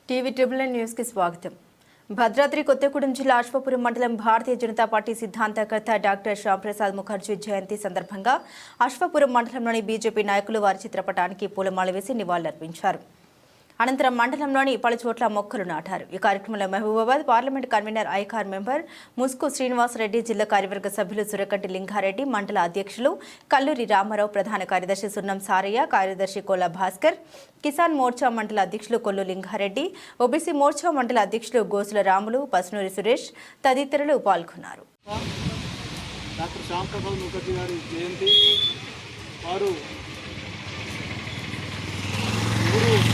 TV triple news కి స్వాగతం। భద్రాద్రి కొత్తగూడెం జిల్లా అశ్వపురం మండలం భారతీయ జనతా పార్టీ సిద్ధాంతకర్త డాక్టర్ శ్యాంప్రసాద్ ముఖర్జీ జయంతి సందర్భంగా అశ్వపురం మండలంలోని బీజేపీ నాయకులు వారి చిత్రపటానికి పూలమాల వేసి నివాళులర్పించారు। అనంతరం మండలంలోని పలు చోట్ల మొక్కలు నాటారు। ఈ కార్యక్రమంలో మహబూబాబాద్ పార్లమెంట్ కన్వీనర్ ఐకార్ మెంబర్ ముస్కు శ్రీనివాసరెడ్డి, జిల్లా కార్యవర్గ సభ్యులు సురకంటి లింగారెడ్డి, మండల అధ్యక్షులు కల్లూరి రామారావు, ప్రధాన కార్యదర్శి సున్నం సారయ్య, కార్యదర్శి కోల భాస్కర్, కిసాన్ మోర్చా మండల అధ్యక్షులు కొల్లు లింగారెడ్డి, ఓబీసీ మోర్చా మండల అధ్యక్షులు గోసుల రాములు, పసునూరి సురేష్ తదితరులు పాల్గొన్నారు। డాక్టర్ శ్యాంప్రసాద్ ముఖర్జీ గారి జయంతి వారు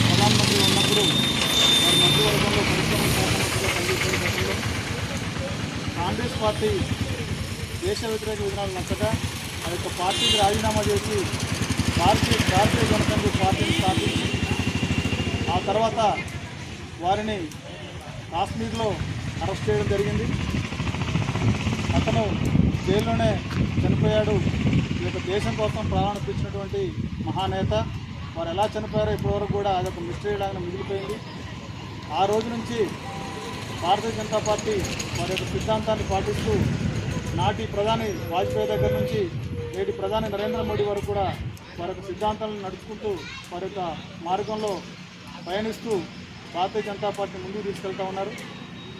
ప్రధానమంత్రి ఉన్నప్పుడు వారి మంత్రివర్గంలో పరిశ్రమ శాఖమంత్రిగా పనిచేసే గతంలో కాంగ్రెస్ పార్టీ దేశ వ్యతిరేక విధానాలు నచ్చక ఆ యొక్క పార్టీకి రాజీనామా చేసి భారతీయ జనసంఘ పార్టీని స్థాపించి ఆ తర్వాత వారిని కాశ్మీర్లో అరెస్ట్ చేయడం జరిగింది। అతను జైల్లోనే చనిపోయాడు। ఈ యొక్క దేశం కోసం ప్రాణాలు తెచ్చినటువంటి మహానేత వారు ఎలా చనిపోయారో ఇప్పటివరకు కూడా అదొక మిస్టరీ లాగా మిగిలిపోయింది। ఆ రోజు నుంచి భారతీయ జనతా పార్టీ వారి యొక్క సిద్ధాంతాన్ని పాటిస్తూ నాటి ప్రధాని వాజ్పేయి దగ్గర నుంచి నేటి ప్రధాని నరేంద్ర మోడీ వరకు కూడా వారి యొక్క సిద్ధాంతాలను నడుచుకుంటూ వారి యొక్క మార్గంలో పయనిస్తూ భారతీయ జనతా పార్టీ ముందుకు తీసుకెళ్తూ ఉన్నారు।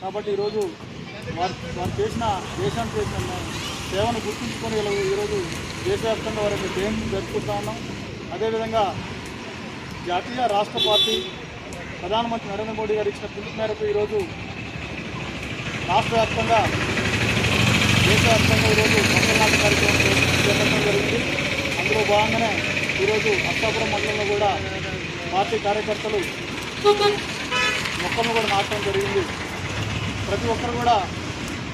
కాబట్టి ఈరోజు వారు చేసిన దేశానికి చేసిన సేవను గుర్తుంచుకొని ఈరోజు దేశవ్యాప్తంగా వారి యొక్క జయంతిని జరుపుకుంటూ ఉన్నాం। అదేవిధంగా జాతీయ రాష్ట్ర పార్టీ ప్రధానమంత్రి నరేంద్ర మోడీ గారు ఇచ్చిన పిలుపు మేరకు ఈరోజు రాష్ట్ర వ్యాప్తంగా దేశవ్యాప్తంగా ఈరోజు మొక్కలు నాటు కార్యక్రమం చేపట్టడం జరిగింది। అందులో భాగంగానే ఈరోజు అశ్వాపురం మండలంలో కూడా పార్టీ కార్యకర్తలు మొక్కలను కూడా నాటడం జరిగింది। ప్రతి ఒక్కరు కూడా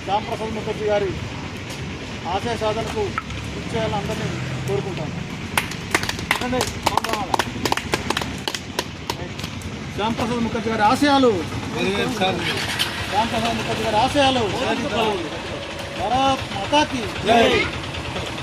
శ్యాంప్రసాద్ ముఖర్జీ గారి ఆశయ సాధనకు కృషి చేయాలని అందరినీ కోరుకుంటాను। శ్యాంప్రసాద్ ముఖర్జీ గారి ఆశయాలు భారత్ మాతాకి జై।